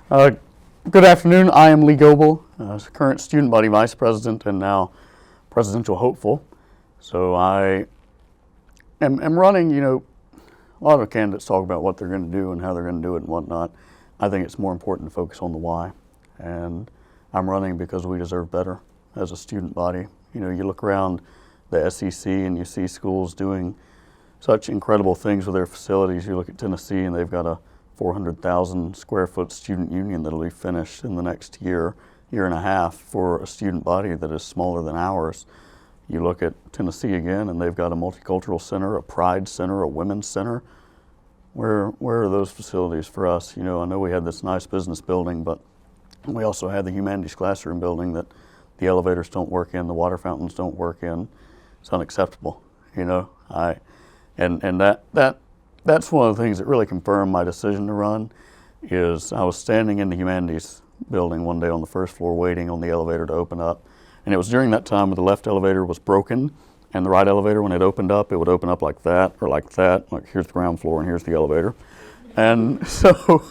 Uh, Good afternoon. I am Lee Goble, current student body vice president and now presidential hopeful. So I am running, a lot of candidates talk about what they're going to do and how they're going to do it and whatnot. I think it's more important to focus on the why. And I'm running because we deserve better as a student body. You look around the SEC and you see schools doing such incredible things with their facilities. You look at Tennessee and they've got a 400,000 square foot student union that'll be finished in the next year and a half for a student body that is smaller than ours. You look at Tennessee again and they've got a multicultural center, a pride center, a women's center. Where are those facilities for us? I know we had this nice business building, but we also had the humanities classroom building that the elevators don't work in, the water fountains don't work in. It's unacceptable, That's one of the things that really confirmed my decision to run. Is I was standing in the humanities building one day on the first floor waiting on the elevator to open up, and it was during that time when the left elevator was broken, and the right elevator, when it opened up, it would open up like that or like that. Like, here's the ground floor and here's the elevator. And so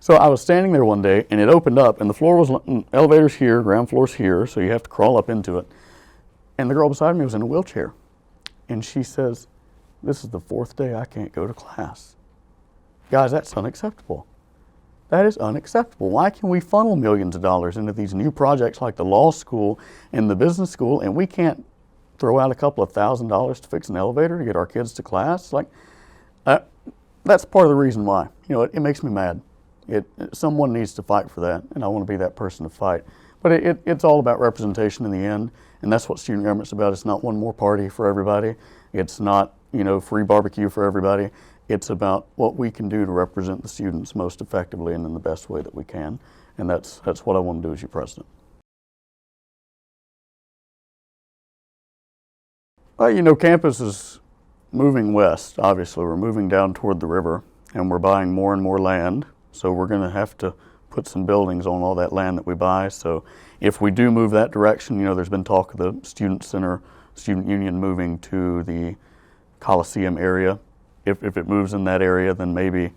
I was standing there one day and it opened up and the floor was, elevator's here, ground floor's here, so you have to crawl up into it. And the girl beside me was in a wheelchair, and she says, "This is the fourth day I can't go to class." Guys, that's unacceptable. That is unacceptable. Why can we funnel millions of dollars into these new projects like the law school and the business school, and we can't throw out a couple of $1,000s to fix an elevator to get our kids to class? That's part of the reason why. It makes me mad. Someone needs to fight for that, and I want to be that person to fight. But it's all about representation in the end, and that's what student government's about. It's not one more party for everybody. It's not free barbecue for everybody. It's about what we can do to represent the students most effectively and in the best way that we can. And that's what I want to do as your president. Campus is moving west, obviously. We're moving down toward the river, and we're buying more and more land. So we're going to have to put some buildings on all that land that we buy. So if we do move that direction, there's been talk of the student center, student union moving to the Coliseum area. If it moves in that area, then maybe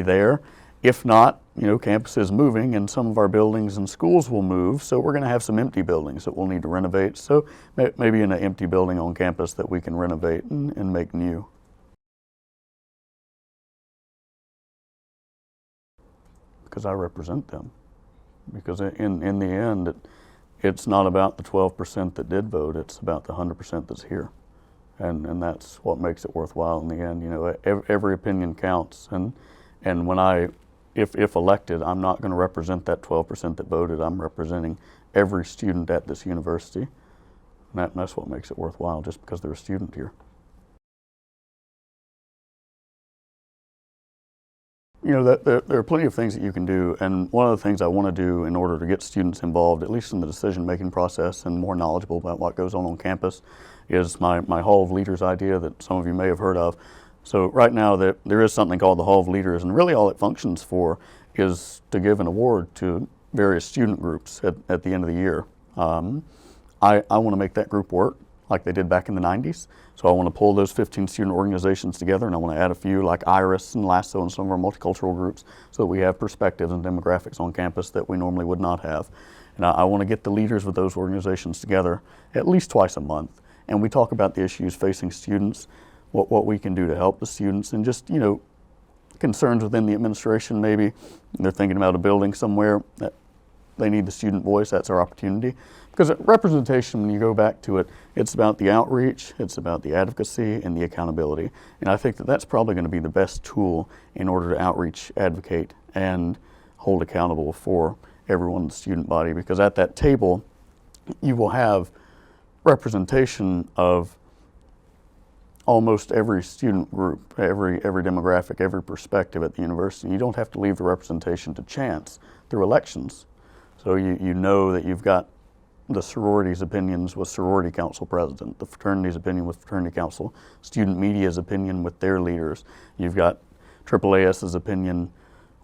there. If not, campus is moving and some of our buildings and schools will move, so we're going to have some empty buildings that we'll need to renovate. So maybe in an empty building on campus that we can renovate and make new. Because I represent them. Because in the end, it's not about the 12% that did vote, it's about the 100% that's here. And that's what makes it worthwhile in the end. Every opinion counts. And when if elected, I'm not going to represent that 12% that voted. I'm representing every student at this university. And that's what makes it worthwhile, just because they're a student here. There are plenty of things that you can do, and one of the things I want to do in order to get students involved, at least in the decision-making process and more knowledgeable about what goes on campus, is my Hall of Leaders idea that some of you may have heard of. So right now there is something called the Hall of Leaders, and really all it functions for is to give an award to various student groups at the end of the year. I want to make that group work like they did back in the 90s. So I want to pull those 15 student organizations together, and I want to add a few like IRIS and LASSO and some of our multicultural groups so that we have perspectives and demographics on campus that we normally would not have. And I want to get the leaders with those organizations together at least twice a month. And we talk about the issues facing students, what we can do to help the students, and just, concerns within the administration maybe. They're thinking about a building somewhere that they need the student voice. That's our opportunity. Because representation, when you go back to it, it's about the outreach, it's about the advocacy, and the accountability. And I think that's probably going to be the best tool in order to outreach, advocate, and hold accountable for everyone in the student body. Because at that table, you will have representation of almost every student group, every demographic, every perspective at the university. You don't have to leave the representation to chance through elections. So you know that you've got the sororities' opinions with sorority council president, the fraternities' opinion with fraternity council, student media's opinion with their leaders. You've got AAAS's opinion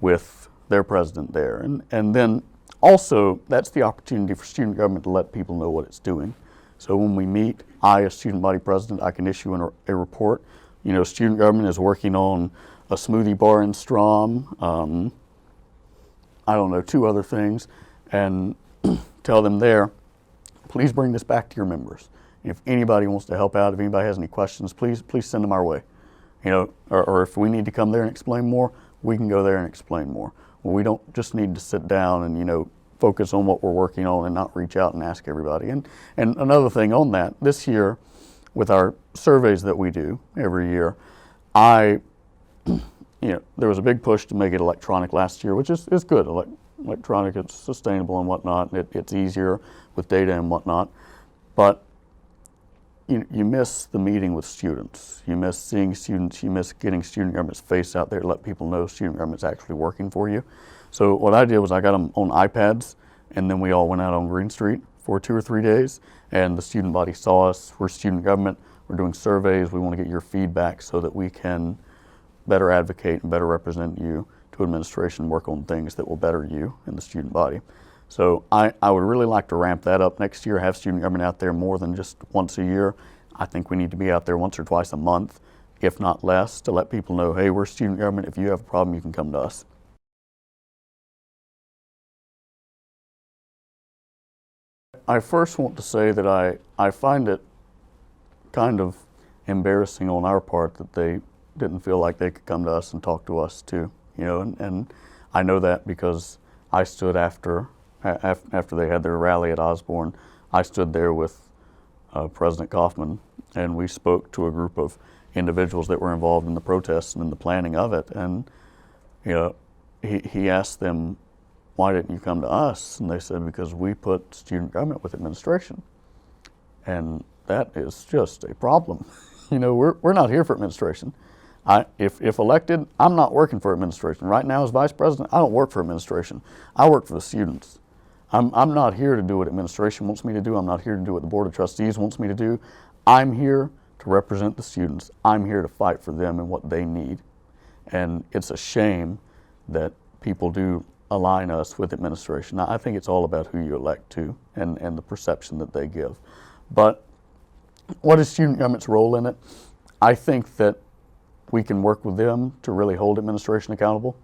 with their president there. And then also, that's the opportunity for student government to let people know what it's doing. So when we meet, I, as student body president, I can issue a report. Student government is working on a smoothie bar in Strom. I don't know, 2 other things, and tell them there, please bring this back to your members. If anybody wants to help out, if anybody has any questions, please send them our way. You know, or if we need to come there and explain more, we can go there and explain more. We don't just need to sit down and, you know, focus on what we're working on and not reach out and ask everybody. And another thing on that, this year, with our surveys that we do every year, you know, there was a big push to make it electronic last year, which is good. Electronic, it's sustainable and whatnot. It's easier with data and whatnot. But you miss the meeting with students. You miss seeing students. You miss getting student government's face out there to let people know student government's actually working for you. So what I did was I got them on iPads, and then we all went out on Green Street for 2 or 3 days, and the student body saw us. We're student government. We're doing surveys. We want to get your feedback so that we can better advocate and better represent you to administration, work on things that will better you and the student body. So I would really like to ramp that up next year, have student government out there more than just once a year. I think we need to be out there once or twice a month, if not less, to let people know, hey, we're student government. If you have a problem, you can come to us. I first want to say that I find it kind of embarrassing on our part that they didn't feel like they could come to us and talk to us too, you know, and I know that because I stood after they had their rally at Osborne. I stood there with President Kaufman, and we spoke to a group of individuals that were involved in the protests and in the planning of it. And you know, he asked them, why didn't you come to us? And they said, because we put student government with administration. And that is just a problem. You know, we're not here for administration. If elected, I'm not working for administration. Right now as vice president, I don't work for administration. I work for the students. I'm not here to do what administration wants me to do. I'm not here to do what the Board of Trustees wants me to do. I'm here to represent the students. I'm here to fight for them and what they need. And it's a shame that people do align us with administration. I think it's all about who you elect to and the perception that they give. But what is student government's role in it? I think that we can work with them to really hold administration accountable,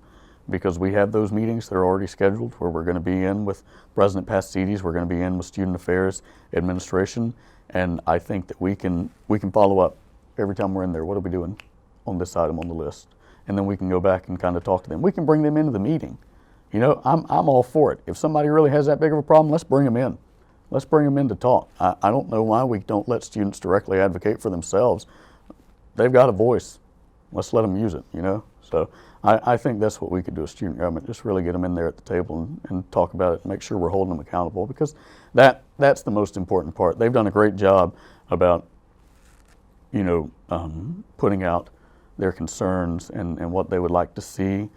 because we have those meetings that are already scheduled where we're going to be in with President Pastides, we're going to be in with Student Affairs Administration, and I think that we can follow up every time we're in there. What are we doing on this item on the list? And then we can go back and kind of talk to them. We can bring them into the meeting. You know, I'm all for it. If somebody really has that big of a problem, let's bring them in. Let's bring them in to talk. I don't know why we don't let students directly advocate for themselves. They've got a voice. Let's let them use it, you know? So I think that's what we could do as student government, just really get them in there at the table and talk about it and make sure we're holding them accountable, because that's the most important part. They've done a great job about, you know, putting out their concerns and what they would like to see.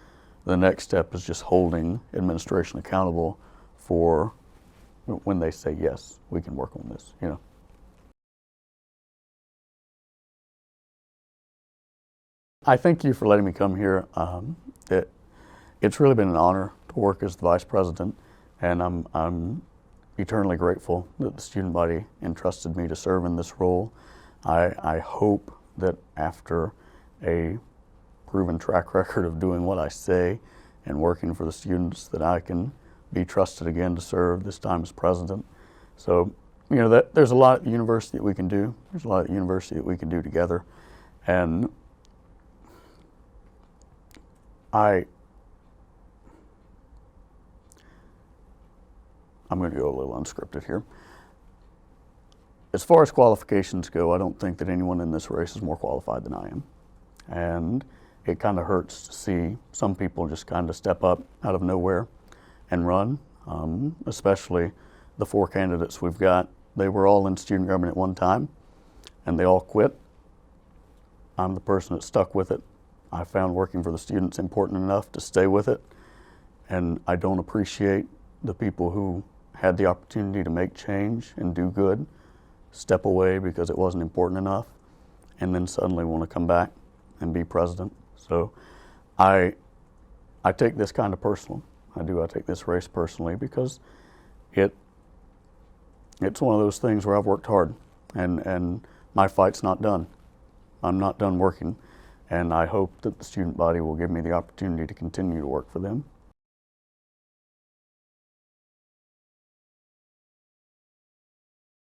The next step is just holding administration accountable for when they say, yes, we can work on this, you know. I thank you for letting me come here. It's really been an honor to work as the vice president, and I'm eternally grateful that the student body entrusted me to serve in this role. I hope that after a proven track record of doing what I say and working for the students, that I can be trusted again to serve, this time as president. So, you know, there's a lot at the university that we can do. There's a lot at the university that we can do together. And I'm going to go a little unscripted here. As far as qualifications go, I don't think that anyone in this race is more qualified than I am. And it kind of hurts to see some people just kind of step up out of nowhere and run, especially the 4 candidates we've got. They were all in student government at one time, and they all quit. I'm the person that stuck with it. I found working for the students important enough to stay with it, and I don't appreciate the people who had the opportunity to make change and do good step away because it wasn't important enough, and then suddenly want to come back and be president. So I take this kind of personal. I take this race personally, because it's one of those things where I've worked hard, and my fight's not done. I'm not done working, and I hope that the student body will give me the opportunity to continue to work for them.